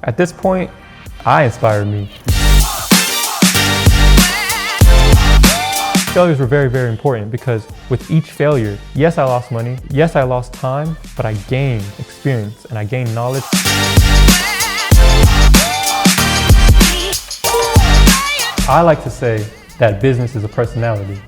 At this point, I inspired me. Failures were very, very important because with each failure, yes, I lost money, yes, I lost time, but I gained experience and I gained knowledge. I like to say that business is a personality.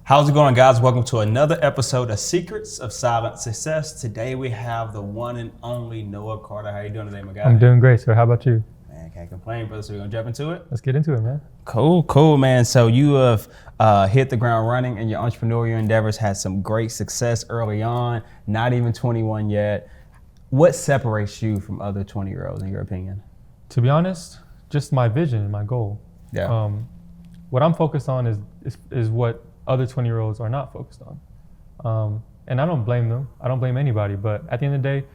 How's it going, guys? Welcome to another episode of Secrets of Silent Success. Today we have the one and only Noah Carter. How you doing today, my guy? I'm doing great, sir. How about you? Man, can't complain, brother. So we're gonna jump into it? Let's get into it, man. Cool, man. So you have hit the ground running in your entrepreneurial endeavors, had some great success early on, not even 21 yet. What separates you from other 20-year-olds in your opinion? To be honest, just my vision and my goal. Yeah. What I'm focused on is what other 20-year-olds are not focused on. And I don't blame them. I don't blame anybody. But at the end of the day,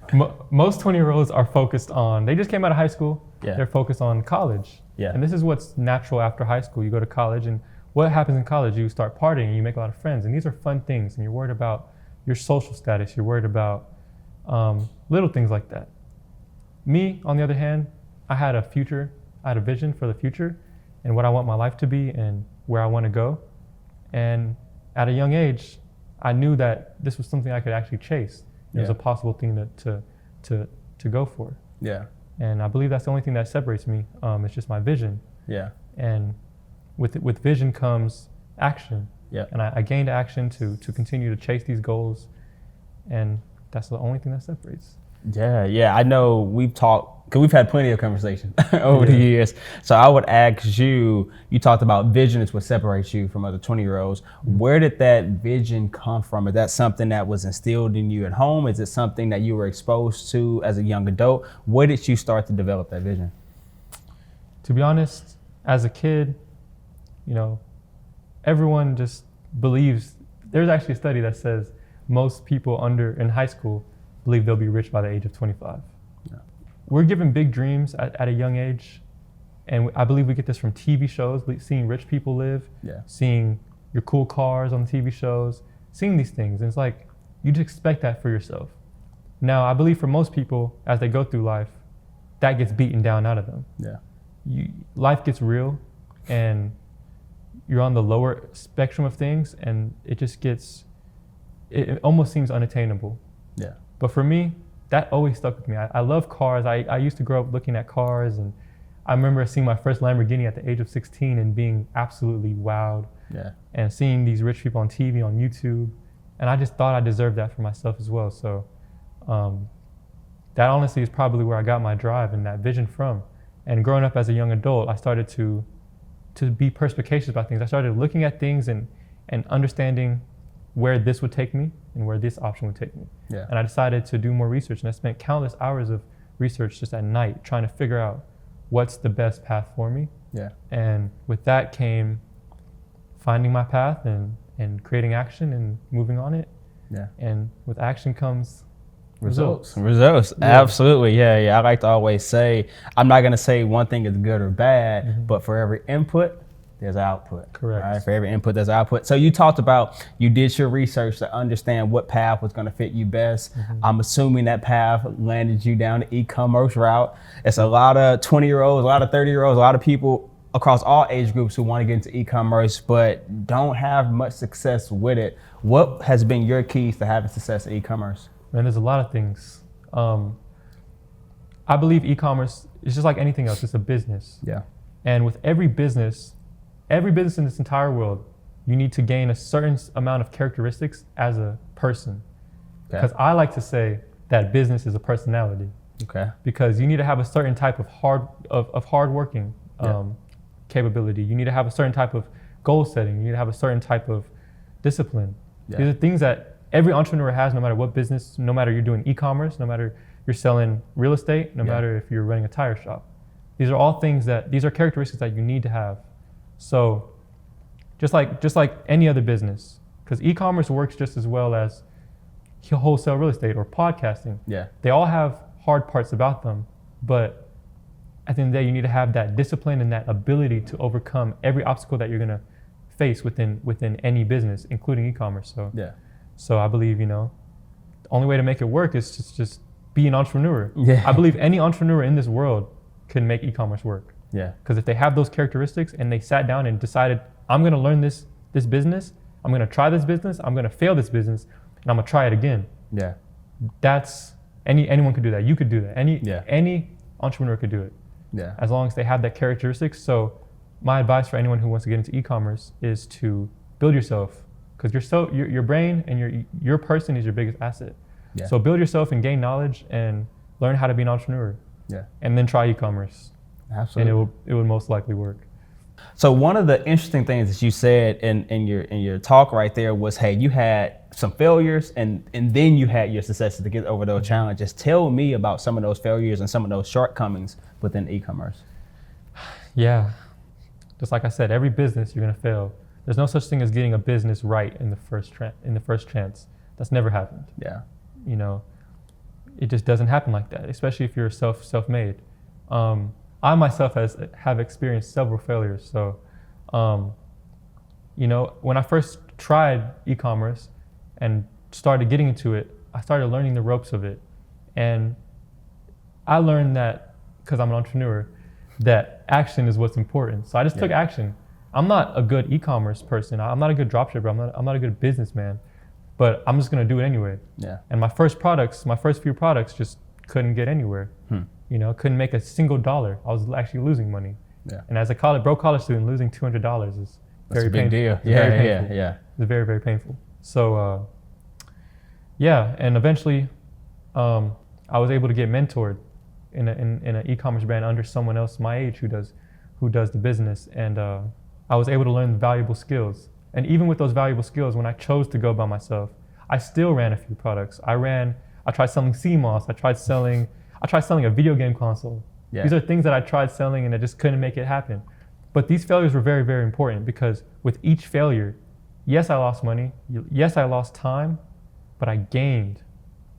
most 20-year-olds are focused on, they just came out of high school. Yeah. They're focused on college. Yeah. And this is what's natural after high school. You go to college, and what happens in college? You start partying, and you make a lot of friends. And these are fun things. And you're worried about your social status. You're worried about little things like that. Me, on the other hand, I had a future. I had a vision for the future and what I want my life to be and where I want to go. And at a young age, I knew that this was something I could actually chase. It was a possible thing to go for. Yeah. And I believe that's the only thing that separates me. It's just my vision. Yeah. And with vision comes action. Yeah. And I gained action to continue to chase these goals. And that's the only thing that separates. Yeah. I know we've talked, because we've had plenty of conversations over the years. So I would ask you talked about vision is what separates you from other 20-year-olds. Where did that vision come from? Is that something that was instilled in you at home? Is it something that you were exposed to as a young adult? Where did you start to develop that vision? To be honest, as a kid, everyone just believes. There's actually a study that says most people in high school believe they'll be rich by the age of 25. Yeah. We're given big dreams at a young age, and I believe we get this from TV shows, seeing rich people live, seeing your cool cars on the TV shows, seeing these things. And it's like, you just expect that for yourself. Now, I believe for most people, as they go through life, that gets beaten down out of them. Yeah. Life gets real, and you're on the lower spectrum of things, and it almost seems unattainable. Yeah. But for me, that always stuck with me. I love cars. I used to grow up looking at cars, and I remember seeing my first Lamborghini at the age of 16 and being absolutely wowed. Yeah. And seeing these rich people on TV, on YouTube, and I just thought I deserved that for myself as well. So that honestly is probably where I got my drive and that vision from. And growing up as a young adult, I started to be perspicacious about things. I started looking at things and understanding where this would take me and where this option would take me. Yeah. And I decided to do more research, and I spent countless hours of research just at night trying to figure out what's the best path for me. Yeah. And with that came finding my path and creating action and moving on it. Yeah. And with action comes results. Yeah. Absolutely. Yeah. I like to always say, I'm not going to say one thing is good or bad, but for every input, there's output. Correct. Right? For every input, there's output. So you talked about, you did your research to understand what path was going to fit you best. I'm assuming that path landed you down the e-commerce route. It's a lot of 20-year-olds, a lot of 30-year-olds, a lot of people across all age groups who want to get into e-commerce, but don't have much success with it. What has been your keys to having success in e-commerce? Man, there's a lot of things. I believe e-commerce is just like anything else. It's a business. Yeah. And with every business in this entire world, you need to gain a certain amount of characteristics as a person. Because I like to say that business is a personality. Okay. Because you need to have a certain type of hard working capability. You need to have a certain type of goal setting. You need to have a certain type of discipline. Yeah. These are things that every entrepreneur has, no matter what business, no matter you're doing e-commerce, no matter you're selling real estate, no matter if you're running a tire shop. These are all things these are characteristics that you need to have. So just like any other business, because e-commerce works just as well as wholesale real estate or podcasting. Yeah. They all have hard parts about them, but at the end of the day, you need to have that discipline and that ability to overcome every obstacle that you're gonna face within any business, including e-commerce. So So I believe, the only way to make it work is just be an entrepreneur. Yeah. I believe any entrepreneur in this world can make e-commerce work. Yeah. Because if they have those characteristics and they sat down and decided, I'm going to learn this business, I'm going to try this business, I'm going to fail this business, and I'm going to try it again. Yeah. That's anyone could do that. You could do that. Any entrepreneur could do it. Yeah. As long as they have that characteristics. So my advice for anyone who wants to get into e-commerce is to build yourself, because your brain and your person is your biggest asset. Yeah. So build yourself and gain knowledge and learn how to be an entrepreneur. Yeah. And then try e-commerce. Absolutely. And it would most likely work. So one of the interesting things that you said in your talk right there was, hey, you had some failures and then you had your successes to get over those challenges. Tell me about some of those failures and some of those shortcomings within e-commerce. Yeah, just like I said, every business you're gonna fail. There's no such thing as getting a business right in the first chance. That's never happened. Yeah. It just doesn't happen like that, especially if you're self-made. I myself have experienced several failures. So, when I first tried e-commerce and started getting into it, I started learning the ropes of it. And I learned that, because I'm an entrepreneur, that action is what's important. So I just took action. I'm not a good e-commerce person. I'm not a good dropshipper. I'm not a good businessman, but I'm just gonna do it anyway. Yeah. And my first few products just couldn't get anywhere. Couldn't make a single dollar. I was actually losing money. Yeah. And as a broke college student, losing $200 is very a big painful. deal. Yeah. It's very, very painful. So, and eventually, I was able to get mentored in an e-commerce brand under someone else my age who does the business, and I was able to learn valuable skills. And even with those valuable skills, when I chose to go by myself, I still ran a few products. I tried selling CMOS. I tried selling a video game console. Yeah. These are things that I tried selling and I just couldn't make it happen. But these failures were very, very important, because with each failure, yes, I lost money. Yes, I lost time, but I gained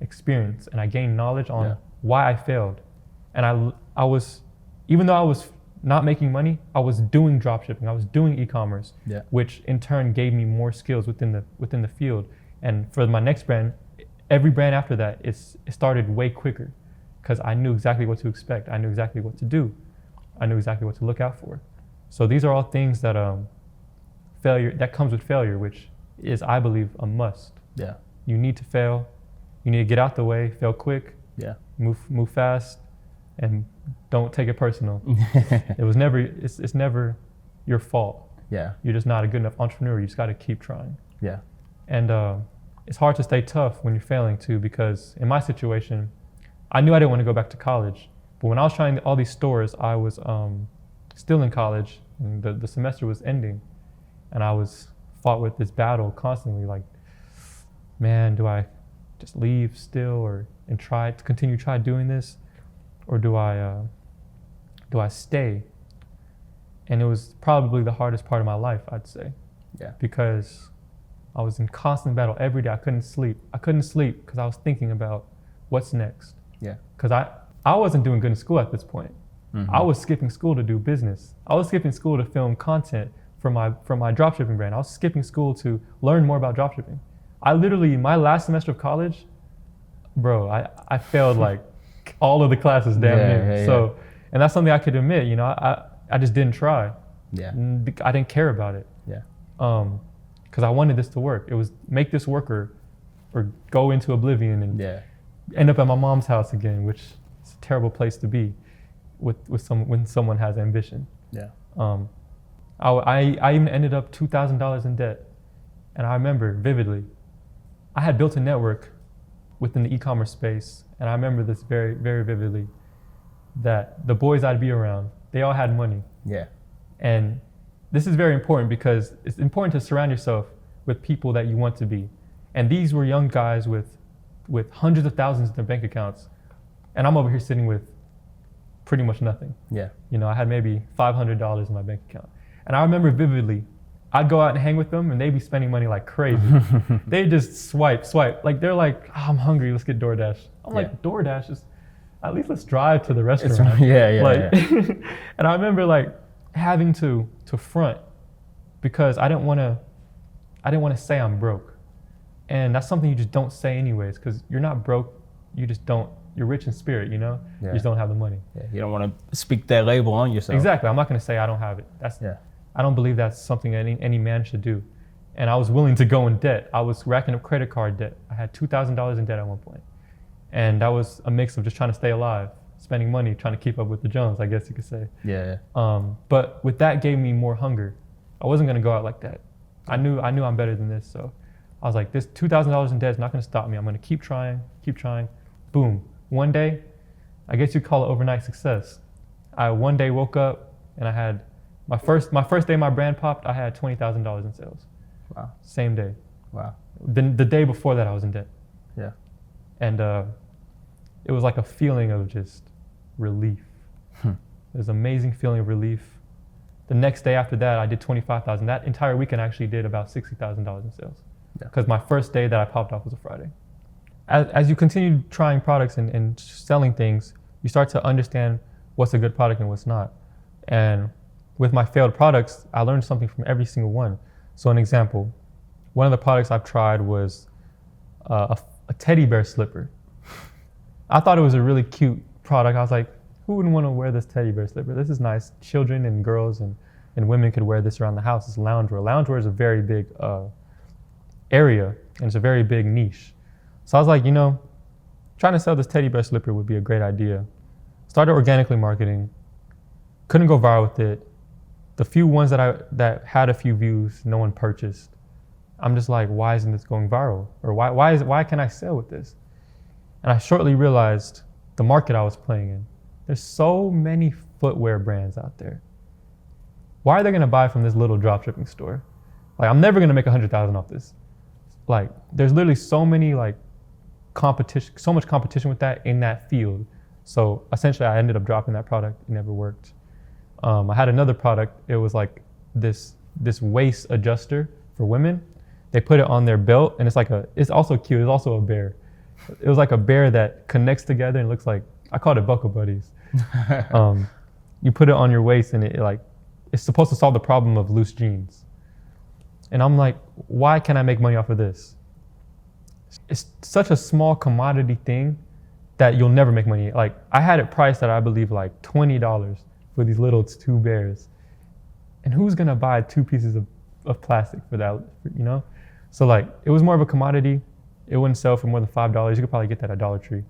experience and I gained knowledge on why I failed. And I was, even though I was not making money, I was doing dropshipping. I was doing e-commerce, which in turn gave me more skills within the field. And for my next brand, every brand after that, it started way quicker, because I knew exactly what to expect. I knew exactly what to do. I knew exactly what to look out for. So these are all things that comes with failure, which is, I believe, a must. Yeah. You need to fail. You need to get out the way, fail quick. Yeah. Move fast, and don't take it personal. It's never your fault. Yeah. You're just not a good enough entrepreneur. You just got to keep trying. Yeah. And it's hard to stay tough when you're failing too, because in my situation, I knew I didn't want to go back to college. But when I was trying all these stores, I was still in college, and the semester was ending, and I was fought with this battle constantly, like, man, do I just leave still and try doing this, or do I stay? And it was probably the hardest part of my life, I'd say. Yeah. Because I was in constant battle every day. I couldn't sleep because I was thinking about what's next. Yeah. Because I wasn't doing good in school at this point. Mm-hmm. I was skipping school to do business. I was skipping school to film content for my dropshipping brand. I was skipping school to learn more about dropshipping. I literally, my last semester of college, bro, I failed like all of the classes damn near. So, and that's something I could admit, I just didn't try. Yeah. I didn't care about it. Yeah. Because I wanted this to work. It was make this work or go into oblivion and end up at my mom's house again, which is a terrible place to be when someone has ambition. Yeah. I even ended up $2,000 in debt. And I remember vividly, I had built a network within the e-commerce space. And I remember this very, very vividly, that the boys I'd be around, they all had money. Yeah. And this is very important, because it's important to surround yourself with people that you want to be. And these were young guys with hundreds of thousands in their bank accounts. And I'm over here sitting with pretty much nothing. Yeah. I had maybe $500 in my bank account. And I remember vividly, I'd go out and hang with them and they'd be spending money like crazy. They just swipe. Like they're like, oh, I'm hungry, let's get DoorDash. I'm like, DoorDash is, at least let's drive to the restaurant. And I remember like having to front, because I didn't want to say I'm broke. And that's something you just don't say anyways, because you're not broke. You just don't. You're rich in spirit, you know. Yeah. You just don't have the money. Yeah, you don't want to speak that label on yourself. Exactly. I'm not going to say I don't have it. I don't believe that's something any man should do. And I was willing to go in debt. I was racking up credit card debt. I had $2,000 in debt at one point. And that was a mix of just trying to stay alive, spending money, trying to keep up with the Jones, I guess you could say. Yeah. But with that gave me more hunger. I wasn't going to go out like that. I knew I'm better than this. So I was like, this $2,000 in debt is not going to stop me. I'm going to keep trying. Boom. One day, I guess you'd call it overnight success. I one day woke up and I had my first day my brand popped, I had $20,000 in sales. Wow. Same day. Wow. The day before that I was in debt. Yeah. And it was like a feeling of just relief. It was an amazing feeling of relief. The next day after that, I did 25,000. That entire weekend I actually did about $60,000 in sales. Because my first day that I popped off was a Friday. As you continue trying products and selling things, you start to understand what's a good product and what's not. And with my failed products, I learned something from every single one. So an example, one of the products I've tried was a teddy bear slipper. I thought it was a really cute product. I was like, who wouldn't want to wear this teddy bear slipper? This is nice. Children and girls and women could wear this around the house. It's loungewear. Loungewear is a very big area, and it's a very big niche. So I was like, trying to sell this teddy bear slipper would be a great idea. Started organically marketing. Couldn't go viral with it. The few ones that had a few views, no one purchased. I'm just like, why isn't this going viral? Or why can I sell with this? And I shortly realized the market I was playing in. There's so many footwear brands out there. Why are they gonna buy from this little dropshipping store? Like, I'm never gonna make $100,000 off this. Like, there's literally so many so much competition with that in that field. So essentially I ended up dropping that product. It never worked. I had another product. It was like this waist adjuster for women. They put it on their belt and it's also cute. It's also a bear. It was like a bear that connects together and looks like, I called it Buckle Buddies. You put it on your waist and it's supposed to solve the problem of loose jeans. And I'm like, why can't I make money off of this? It's such a small commodity thing that you'll never make money. Like, I had it priced at, I believe, like $20 for these little two bears. And who's gonna buy 2 pieces of plastic for that, So it was more of a commodity. It wouldn't sell for more than $5. You could probably get that at Dollar Tree.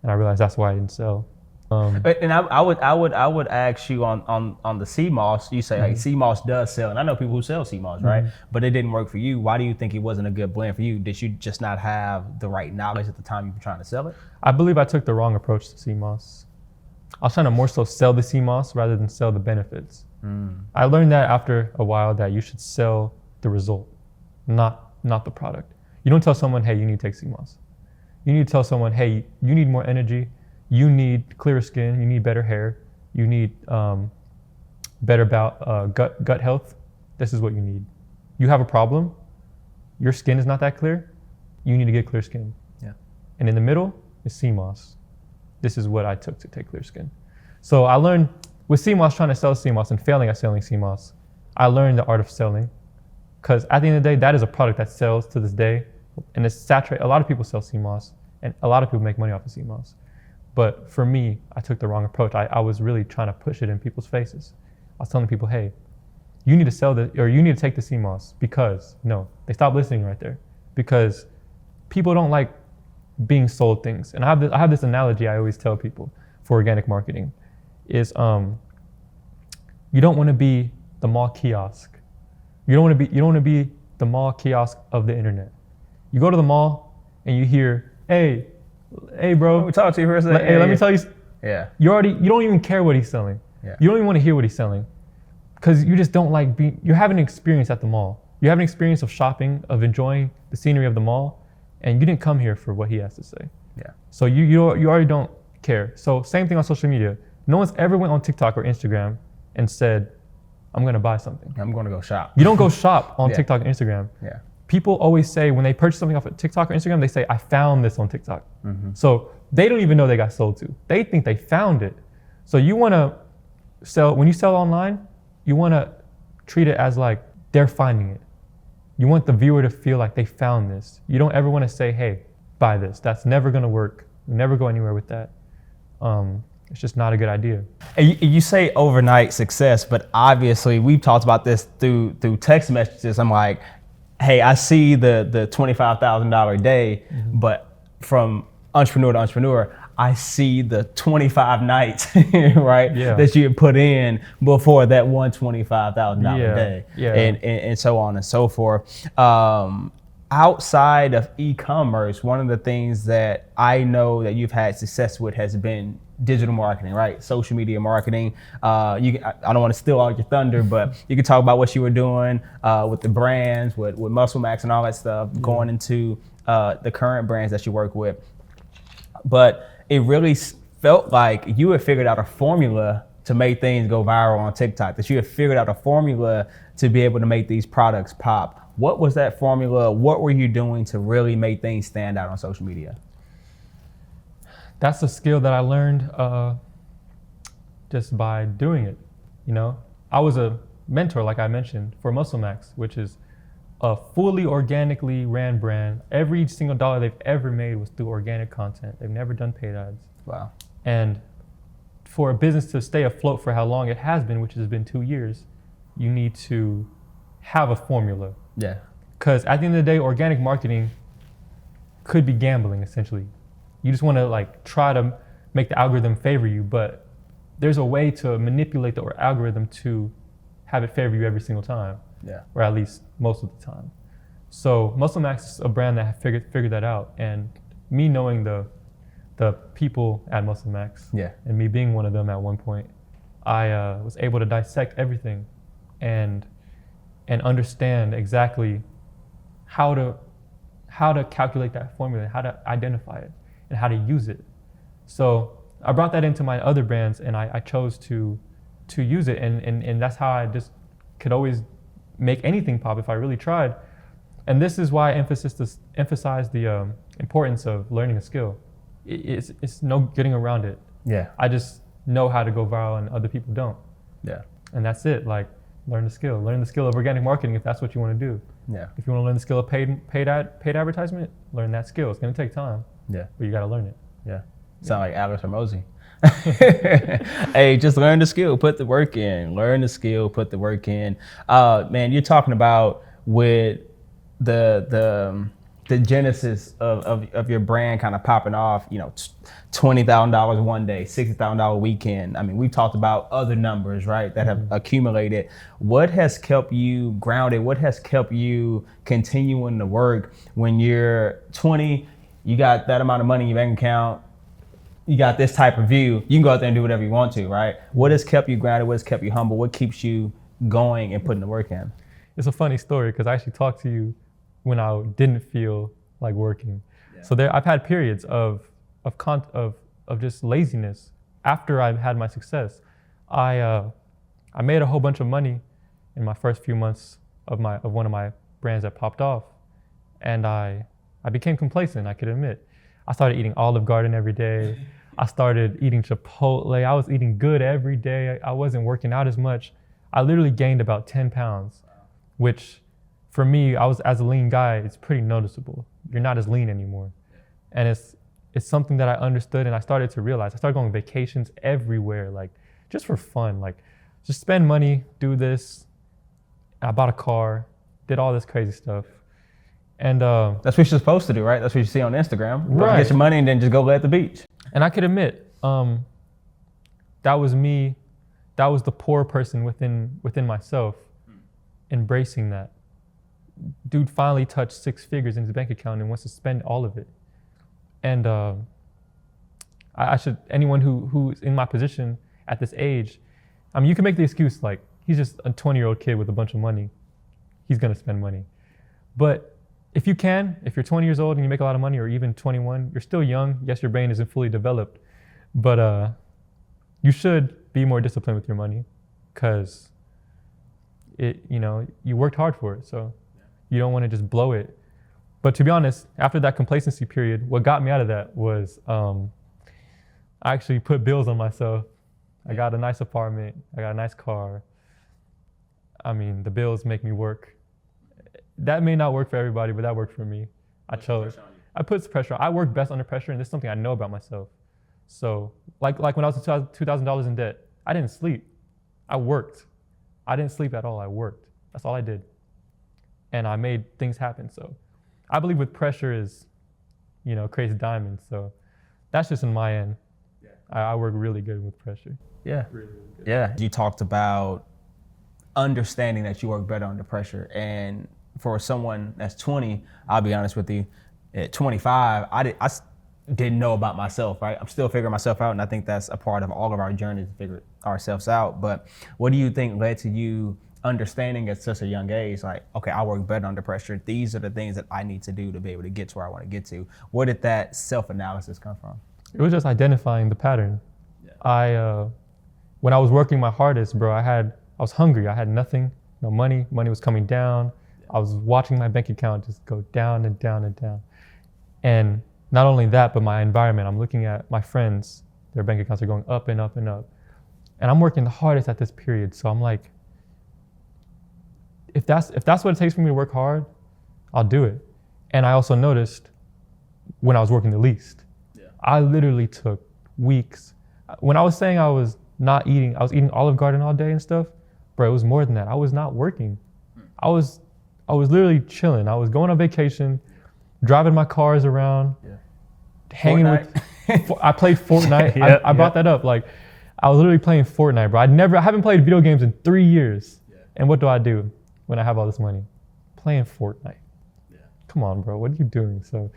And I realized that's why I didn't sell. And I would ask you on the sea moss. You say like sea moss does sell, and I know people who sell sea moss, right? But it didn't work for you. Why do you think it wasn't a good blend for you? Did you just not have the right knowledge at the time you were trying to sell it? I believe I took the wrong approach to sea moss. I was trying to more so sell the sea moss rather than sell the benefits. I learned that after a while that you should sell the result, not the product. You don't tell someone, hey, you need to take sea moss. You need to tell someone, hey, you need more energy. You need clearer skin, you need better hair, you need better gut health. This is what you need. You have a problem, your skin is not that clear, you need to get clear skin. Yeah. And in the middle is sea moss. This is what I took to take clear skin. So I learned with sea moss, trying to sell sea moss and failing at selling sea moss, I learned the art of selling. Because at the end of the day, that is a product that sells to this day. And it's saturated. A lot of people sell sea moss, and a lot of people make money off of sea moss. But for me, I took the wrong approach. I was really trying to push it in people's faces. I was telling people, hey, you need to sell this, or you need to take the sea moss because, no, they stopped listening right there. Because people don't like being sold things. And I have this analogy I always tell people for organic marketing is you don't want to be the mall kiosk. You don't want to be the mall kiosk of the internet. You go to the mall and you hear, hey bro, let me talk to you for a second. Hey, let me tell you. Yeah. You don't even care what he's selling. Yeah. You don't even want to hear what he's selling because you just don't like you have an experience at the mall. You have an experience of shopping, of enjoying the scenery of the mall, and you didn't come here for what he has to say. Yeah. So you already don't care. So same thing on social media. No one's ever went on TikTok or Instagram and said, I'm going to buy something. I'm going to go shop. You don't go shop on Yeah. TikTok and Instagram. Yeah. People always say when they purchase something off of TikTok or Instagram, they say, I found this on TikTok. So they don't even know they got sold to. They think they found it. So you want to sell, when you sell online, you want to treat it as like they're finding it. you want the viewer to feel like they found this. You don't ever want to say, hey, buy this. That's never going to work. You never go anywhere with that. It's just not a good idea. And you say overnight success, but obviously we've talked about this through text messages. I'm like, hey, I see the $25,000 a day, but from entrepreneur to entrepreneur, I see the 25 nights, right? Yeah. That you had put in before that $125,000 a day, and so on and so forth. Outside of e-commerce, one of the things that I know that you've had success with has been digital marketing, right? Social media marketing. I don't want to steal all your thunder, but you can talk about what you were doing with the brands, with Muscle Max and all that stuff, going into the current brands that you work with. But it really felt like you had figured out a formula to make things go viral on TikTok, that you had figured out a formula to be able to make these products pop. What was that formula? What were you doing to really make things stand out on social media? That's a skill that I learned just by doing it. You know, I was a mentor, like I mentioned, for Muscle Max, which is a fully organically ran brand. Every single dollar they've ever made was through organic content. They've never done paid ads. Wow. And for a business to stay afloat for how long it has been, which has been 2 years, you need to have a formula. Yeah. Because at the end of the day, organic marketing could be gambling, essentially. You just want to like try to make the algorithm favor you, but there's a way to manipulate the algorithm to have it favor you every single time. Yeah. Or at least most of the time. So Muscle Max is a brand that figured that out, and me knowing the people at Muscle Max, and me being one of them at one point, I was able to dissect everything and understand exactly how to calculate that formula, how to identify it, and how to use it. So I brought that into my other brands, and I chose to use it, and that's how I just could always make anything pop if I really tried. And this is why I emphasize the importance of learning a skill. It's no getting around it. Yeah. I just know how to go viral and other people don't. Yeah. And that's it. Like, learn the skill. Learn the skill of organic marketing if that's what you want to do. Yeah. If you want to learn the skill of paid advertisement, learn that skill. It's going to take time. Yeah. But you got to learn it. Yeah. Sound like Alex Hormozy. Hey, just learn the skill, put the work in. Learn the skill, put the work in. Man, you're talking about with the genesis of your brand kind of popping off, you know, $20,000 one day, $60,000 weekend. I mean, we've talked about other numbers, right, that have accumulated. What has kept you grounded? What has kept you continuing to work when you're 20, you got that amount of money in your bank account, you got this type of view, you can go out there and do whatever you want to, right? What has kept you grounded? What has kept you humble? What keeps you going and putting the work in? It's a funny story because I actually talked to you when I didn't feel like working. Yeah. So I've had periods of just laziness after I've had my success. I made a whole bunch of money in my first few months of one of my brands that popped off, and I became complacent, I could admit. I started eating Olive Garden every day. I started eating Chipotle. I was eating good every day. I wasn't working out as much. I literally gained about 10 pounds, which for me, as a lean guy, it's pretty noticeable. You're not as lean anymore. And it's something that I understood and I started to realize. I started going on vacations everywhere, like just for fun, like just spend money, do this. I bought a car, did all this crazy stuff. And that's what you're supposed to do, right? That's what you see on Instagram. Right. Get your money and then just go lay at the beach. And I could admit, that was me. That was the poor person within myself, embracing that. Dude finally touched 6 figures in his bank account and wants to spend all of it. And anyone who's in my position at this age, I mean, you can make the excuse like, he's just a 20-year-old kid with a bunch of money. He's gonna spend money. But if you're 20 years old and you make a lot of money, or even 21, you're still young. Yes, your brain isn't fully developed, but you should be more disciplined with your money, because you worked hard for it, so you don't want to just blow it. But to be honest, after that complacency period, what got me out of that was I actually put bills on myself. I got a nice apartment. I got a nice car. I mean, the bills make me work. That may not work for everybody, but that worked for me. I chose. I put pressure on. I work best under pressure, and this is something I know about myself. So, like when I was $2,000 in debt, I didn't sleep. I worked. I didn't sleep at all. I worked. That's all I did. And I made things happen. So, I believe with pressure is, creates diamonds. So, that's just in my end. Yeah. I work really good with pressure. Yeah. Really, really good. Yeah. You talked about understanding that you work better under pressure. And for someone that's 20, I'll be honest with you, at 25, I didn't know about myself, right? I'm still figuring myself out, and I think that's a part of all of our journey to figure ourselves out. But what do you think led to you understanding at such a young age, like, okay, I work better under pressure. These are the things that I need to do to be able to get to where I want to get to. Where did that self-analysis come from? It was just identifying the pattern. Yeah. When I was working my hardest, bro, I was hungry. I had nothing, no money. Money was coming down. Yeah. I was watching my bank account just go down and down and down. And not only that, but my environment. I'm looking at my friends, their bank accounts are going up and up and up. And I'm working the hardest at this period. So I'm like, if that's what it takes for me to work hard, I'll do it. And I also noticed when I was working the least, I literally took weeks. When I was saying I was not eating, I was eating Olive Garden all day and stuff, bro, it was more than that. I was not working. I was literally chilling. I was going on vacation, driving my cars around, hanging with, I played Fortnite. I brought that up. Like, I was literally playing Fortnite, bro. I haven't played video games in 3 years. Yeah. And what do I do when I have all this money? Playing Fortnite. Yeah. Come on, bro. What are you doing? So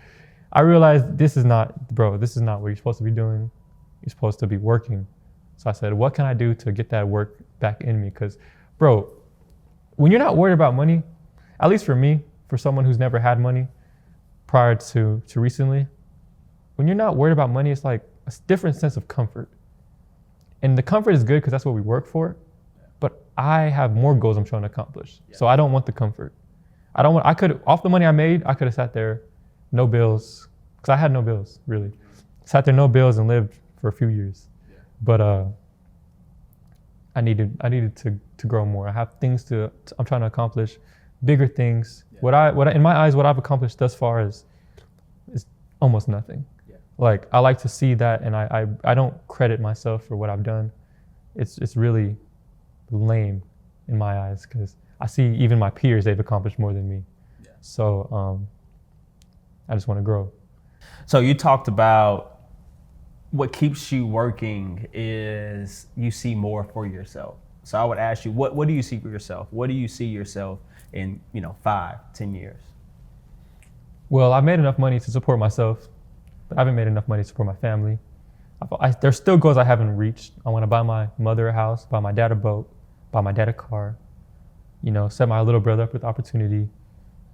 I realized this is not what you're supposed to be doing. You're supposed to be working. So I said, what can I do to get that work back in me? Because, bro, when you're not worried about money, at least for me, for someone who's never had money prior to recently, when you're not worried about money, it's like a different sense of comfort. And the comfort is good because that's what we work for. But I have more goals I'm trying to accomplish. Yeah. So I don't want the comfort. Off the money I made, I could have sat there, no bills, because I had no bills, really. Sat there, no bills, and lived for a few years. Yeah. But I needed to grow more. I have things I'm trying to accomplish, bigger things. Yeah. What in my eyes, what I've accomplished thus far is almost nothing. Yeah. Like, I like to see that, and I don't credit myself for what I've done. It's really lame in my eyes because I see even my peers, they've accomplished more than me. Yeah. So I just want to grow. So you talked about what keeps you working is you see more for yourself. So I would ask you, what do you see for yourself? What do you see yourself in 5-10 years? Well, I've made enough money to support myself, but I haven't made enough money to support my family. There's still goals I haven't reached. I want to buy my mother a house, buy my dad a boat, buy my dad a car, set my little brother up with opportunity.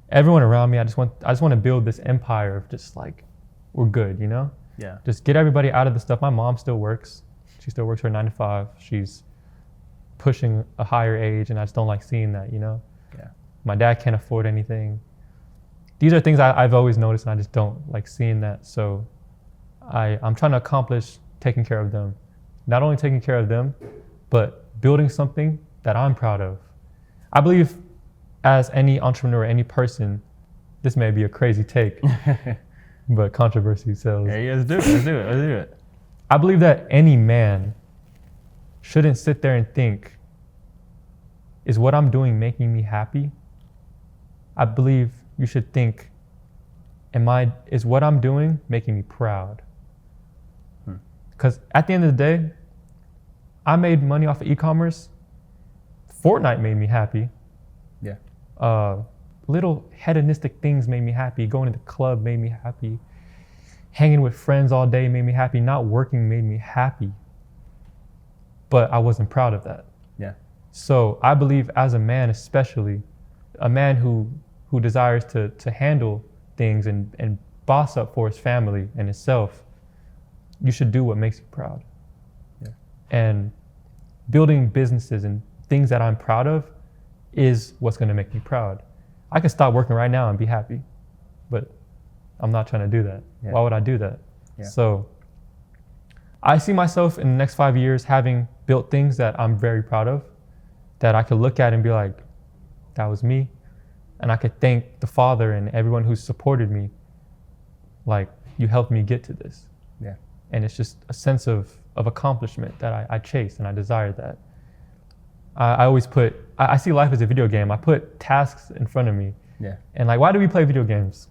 Everyone around me, I just want to build this empire of just like, we're good, Yeah. Just get everybody out of the stuff. My mom still works. She still works her 9 to 5. She's pushing a higher age, and I just don't like seeing that, Yeah. My dad can't afford anything. These are things I've always noticed, and I just don't like seeing that. So I'm trying to accomplish taking care of them. Not only taking care of them, but building something that I'm proud of. I believe as any entrepreneur, any person, this may be a crazy take, but controversy sells. Yeah, let's do it. I believe that any man shouldn't sit there and think, is what I'm doing making me happy? I believe you should think, is what I'm doing making me proud? Because at the end of the day, I made money off of e-commerce. Fortnite made me happy. Yeah. Little hedonistic things made me happy. Going to the club made me happy. Hanging with friends all day made me happy. Not working made me happy. But I wasn't proud of that. Yeah. So I believe as a man, especially, a man who desires to handle things and boss up for his family and himself, you should do what makes you proud. Yeah. And building businesses and things that I'm proud of is what's going to make me proud. I could stop working right now and be happy, but I'm not trying to do that. Yeah. Why would I do that? Yeah. So I see myself in the next 5 years having built things that I'm very proud of, that I could look at and be like, that was me. And I could thank the Father and everyone who supported me. Like, you helped me get to this. Yeah. And it's just a sense of accomplishment that I chased, and I desired that. I always I see life as a video game. I put tasks in front of me. Yeah. And like, why do we play video games?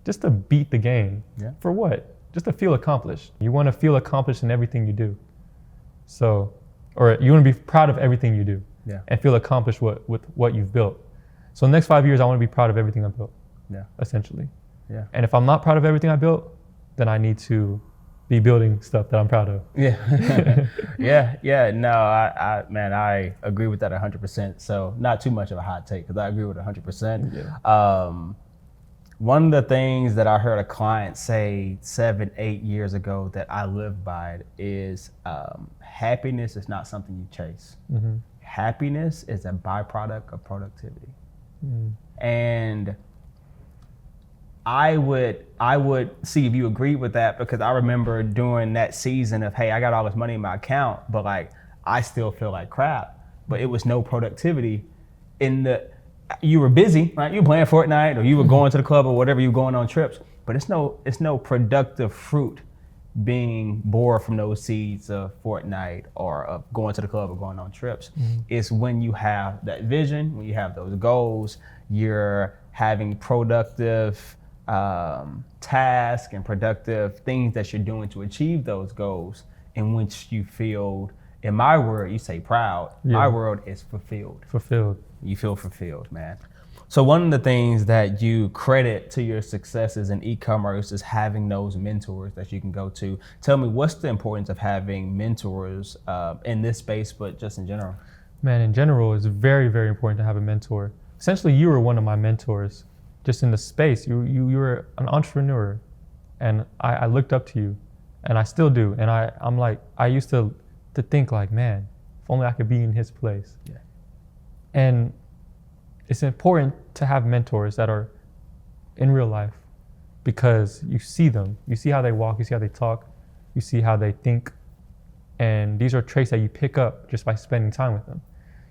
Just to beat the game. Yeah. For what? Just to feel accomplished. You want to feel accomplished in everything you do. So, or you want to be proud of everything you do. Yeah. And feel accomplished with what you've built. So the next 5 years, I want to be proud of everything I built. Yeah. Essentially. Yeah. And if I'm not proud of everything I built, then I need to be building stuff that I'm proud of. Yeah. Yeah. No, I agree with that 100%. So not too much of a hot take, because I agree with 100%. Yeah. One of the things that I heard a client say 7-8 years ago that I live by is happiness is not something you chase. Mm-hmm. Happiness is a byproduct of productivity. Mm. And I would see if you agree with that, because I remember during that season of, hey, I got all this money in my account, but like I still feel like crap. But it was no productivity you were busy, right? You were playing Fortnite, or you were going to the club, or whatever, you were going on trips. But it's no productive fruit being born from those seeds of Fortnite or of going to the club or going on trips. Mm-hmm. It's when you have that vision, when you have those goals, you're having productive tasks and productive things that you're doing to achieve those goals, in which you feel, in my word, you say proud. Yeah. My word is fulfilled. Fulfilled. You feel fulfilled, man. So one of the things that you credit to your successes in e-commerce is having those mentors that you can go to. Tell me, what's the importance of having mentors in this space, but just in general? Man, in general, it's very, very important to have a mentor. Essentially, you were one of my mentors just in the space. You were an entrepreneur, and I looked up to you, and I still do. And I'm like, I used to think like, man, if only I could be in his place. Yeah. And it's important to have mentors that are in real life, because you see them, you see how they walk, you see how they talk, you see how they think. And these are traits that you pick up just by spending time with them.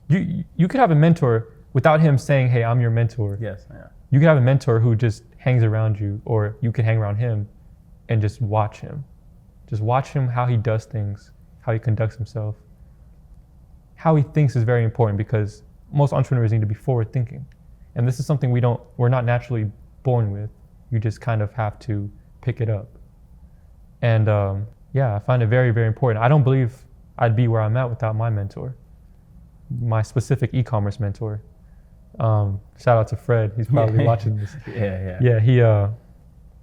You could have a mentor without him saying, hey, I'm your mentor. Yes. Yeah. You could have a mentor who just hangs around you, or you could hang around him and just watch him. Just watch him, how he does things, how he conducts himself. How he thinks is very important, because most entrepreneurs need to be forward thinking. And this is something we're not naturally born with. You just kind of have to pick it up. And I find it very, very important. I don't believe I'd be where I'm at without my mentor, my specific e-commerce mentor. Shout out to Fred. He's probably watching this. Yeah,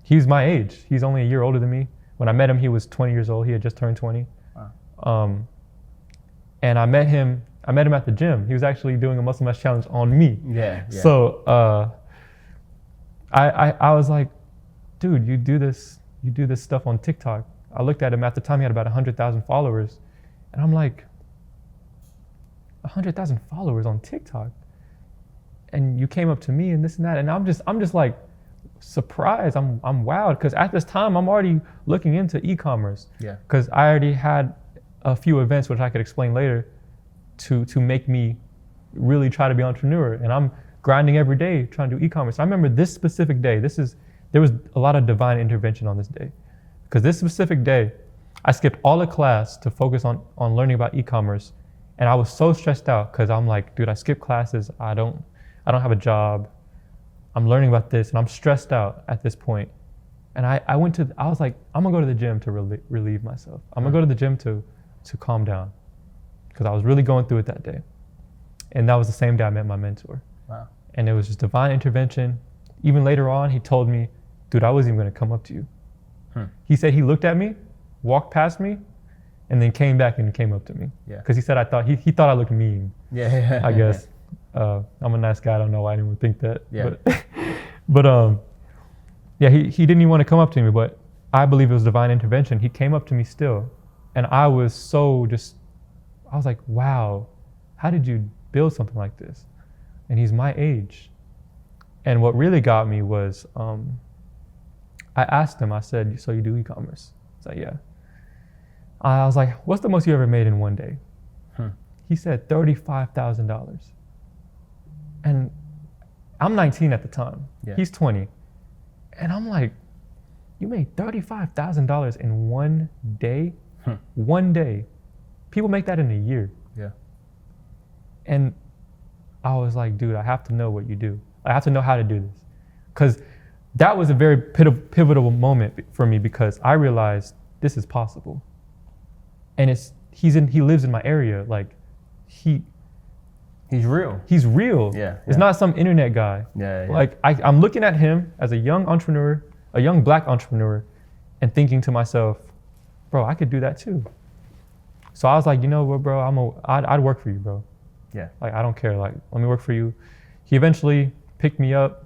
he's my age. He's only a year older than me. When I met him, he was 20 years old. He had just turned 20. Wow. And I met him at the gym. He was actually doing a muscle mass challenge on me. Yeah. So I was like, dude, you do this stuff on TikTok. I looked at him at the time, he had about 100,000 followers. And I'm like, 100,000 followers on TikTok? And you came up to me and this and that. And I'm just like surprised. I'm wowed, because at this time I'm already looking into e-commerce. Yeah. Because I already had a few events, which I could explain later, to make me really try to be an entrepreneur. And I'm grinding every day trying to do e-commerce. I remember this specific day, there was a lot of divine intervention on this day. Because this specific day, I skipped all the class to focus on learning about e-commerce. And I was so stressed out, because I'm like, dude, I skipped classes. I don't have a job. I'm learning about this, and I'm stressed out at this point. And I was like, I'm gonna go to the gym to relieve myself. I'm gonna go to the gym to calm down, because I was really going through it that day. And that was the same day I met my mentor. Wow. And it was just divine intervention. Even later on, he told me, dude, I wasn't even gonna come up to you. He said he looked at me, walked past me, and then came back and came up to me. Yeah. Because he said he thought I looked mean. Yeah. I guess. I'm a nice guy. I don't know why anyone would think that. Yeah. But he didn't even want to come up to me, but I believe it was divine intervention. He came up to me still. And I was I was like, wow, how did you build something like this? And he's my age. And what really got me was, I asked him, I said, so you do e-commerce? He's like, yeah. I was like, what's the most you ever made in one day? He said $35,000. And I'm 19 at the time. Yeah. He's 20. And I'm like, you made $35,000 in one day? One day. People make that in a year. Yeah. And I was like, dude, I have to know what you do. I have to know how to do this. Because that was a very pivotal moment for me, because I realized this is possible. And he lives in my area. Like, he's real. He's real. Yeah. It's not some internet guy. Yeah. Like, I'm looking at him as a young entrepreneur, a young black entrepreneur, and thinking to myself, bro, I could do that too. So I was like, you know what, bro, I'd work for you, bro. Yeah. Like, I don't care. Like, let me work for you. He eventually picked me up.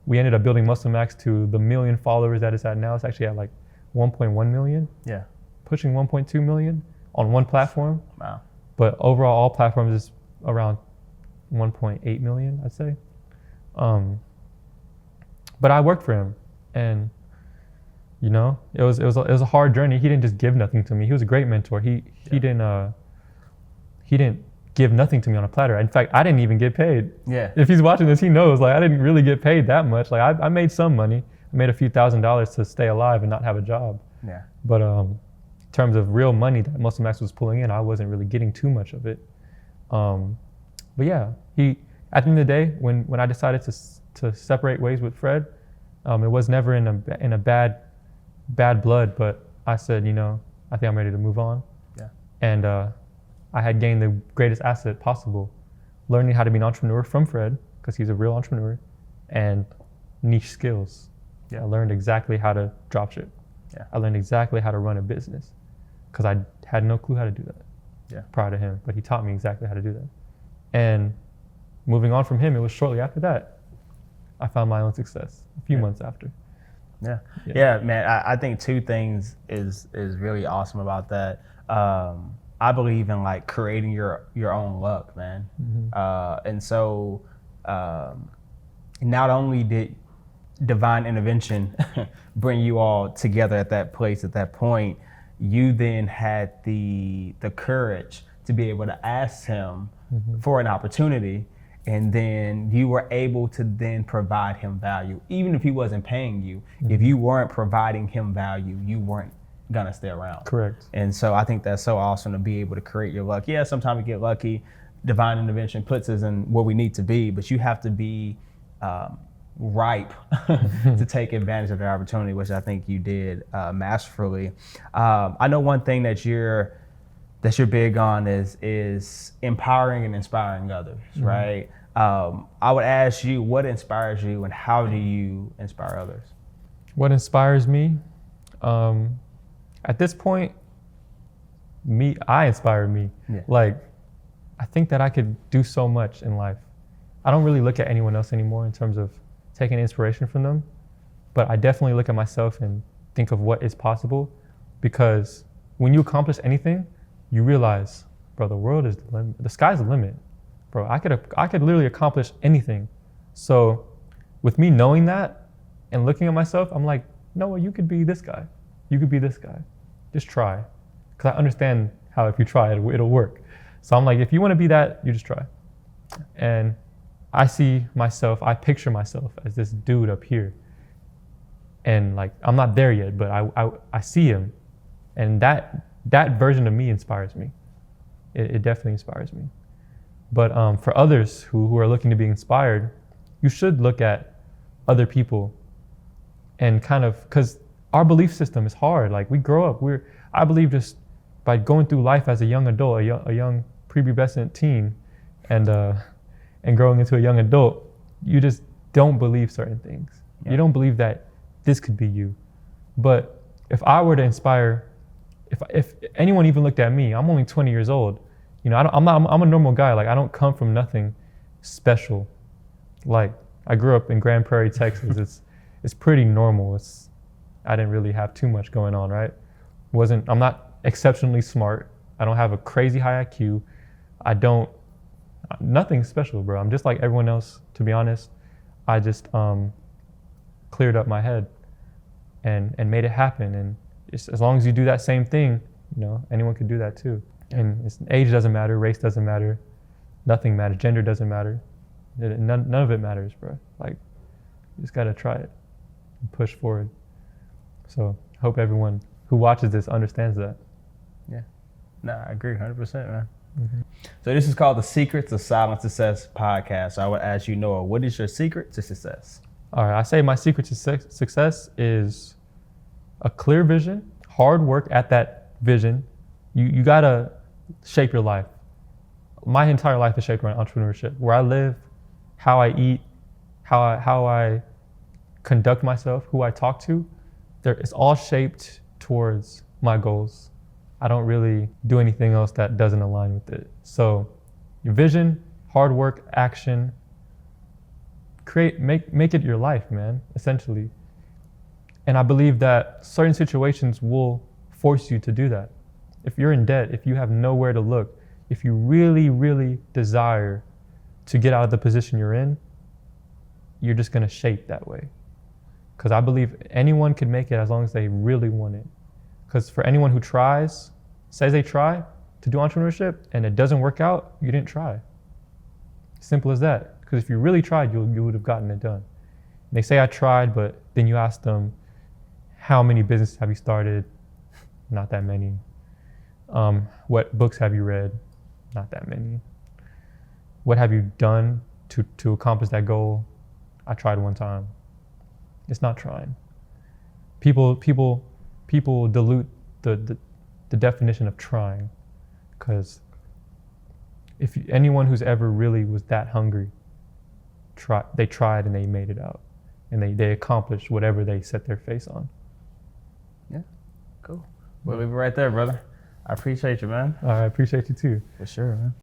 We ended up building Muscle Max to the 1 million followers that it's at now. It's actually at like 1.1 million. Yeah. Pushing 1.2 million on one platform. Wow. But overall, all platforms is around 1.8 million, I'd say. But I worked for him, and you know, it was a hard journey. He didn't just give nothing to me. He was a great mentor. He didn't give nothing to me on a platter. In fact, I didn't even get paid. Yeah. If he's watching this, he knows. Like, I didn't really get paid that much. Like, I made some money. I made a few $1,000s to stay alive and not have a job. Yeah. But in terms of real money that Muscle Max was pulling in, I wasn't really getting too much of it. But yeah, at the end of the day, when I decided to separate ways with Fred, it was never in a bad blood, but I said, you know, I think I'm ready to move on. Yeah. And I had gained the greatest asset possible, learning how to be an entrepreneur from Fred, because he's a real entrepreneur, and niche skills. Yeah. I learned exactly how to dropship. Yeah. I learned exactly how to run a business, because I had no clue how to do that. Yeah. Prior to him, but he taught me exactly how to do that. And moving on from him, it was shortly after that I found my own success, a few months after. Yeah, man, I think two things is really awesome about that. I believe in like creating your own luck, man. Mm-hmm. And so not only did divine intervention bring you all together at that place, at that point, you then had the courage to be able to ask him for an opportunity, and then you were able to then provide him value. Even if he wasn't paying you, if you weren't providing him value, you weren't gonna stay around. Correct. And so I think that's so awesome to be able to create your luck. Yeah, sometimes we get lucky. Divine intervention puts us in where we need to be, but you have to be ripe to take advantage of the opportunity, which I think you did masterfully. I know one thing that you're big on is empowering and inspiring others, right? I would ask you, what inspires you and how do you inspire others? What inspires me? At this point, I inspire me. Yeah. Like, I think that I could do so much in life. I don't really look at anyone else anymore in terms of taking inspiration from them, but I definitely look at myself and think of what is possible, because when you accomplish anything, you realize, bro, the world is the limit. The sky's the limit, bro. I could literally accomplish anything. So with me knowing that and looking at myself, I'm like, Noah, you could be this guy. You could be this guy. Just try. Because I understand how if you try, it'll work. So I'm like, if you want to be that, you just try. And I picture myself as this dude up here. And like, I'm not there yet, but I see him. And that version of me inspires me. It definitely inspires me. But for others who are looking to be inspired, you should look at other people and kind of, because our belief system is hard. Like, we grow up, I believe just by going through life as a young adult, a young prepubescent teen, and growing into a young adult, you just don't believe certain things. Yeah. You don't believe that this could be you. But if I were to inspire, if anyone even looked at me, I'm only 20 years old. You know, I'm a normal guy. Like, I don't come from nothing special. Like, I grew up in Grand Prairie, Texas. It's pretty normal. I didn't really have too much going on, right? I'm not exceptionally smart. I don't have a crazy high IQ. Nothing special, bro. I'm just like everyone else, to be honest. I just cleared up my head and made it happen. And as long as you do that same thing, you know, anyone could do that too. And age doesn't matter, race doesn't matter, nothing matters, gender doesn't matter. None of it matters, bro. Like, you just gotta try it and push forward. So I hope everyone who watches this understands that. Yeah. No, I agree 100%, man. Mm-hmm. So this is called the Secrets of Silent Success podcast. So I would ask you, Noah, what is your secret to success? All right, I say my secret to success is a clear vision, hard work at that vision. You gotta shape your life. My entire life is shaped around entrepreneurship. Where I live, how I eat, how I conduct myself, who I talk to, it's all shaped towards my goals. I don't really do anything else that doesn't align with it. So your vision, hard work, action, make it your life, man, essentially. And I believe that certain situations will force you to do that. If you're in debt, if you have nowhere to look, if you really, really desire to get out of the position you're in, you're just gonna shape that way. Because I believe anyone can make it as long as they really want it. Because for anyone who says they try to do entrepreneurship and it doesn't work out, you didn't try. Simple as that. Because if you really tried, you would have gotten it done. And they say I tried, but then you ask them, how many businesses have you started? Not that many. What books have you read? Not that many. What have you done to accomplish that goal? I tried one time. It's not trying. People dilute the definition of trying, because anyone who's ever really was that hungry, they tried and they made it out, and they accomplished whatever they set their face on. Yeah, cool. We'll leave it right there, brother. I appreciate you, man. I appreciate you too. For sure, man.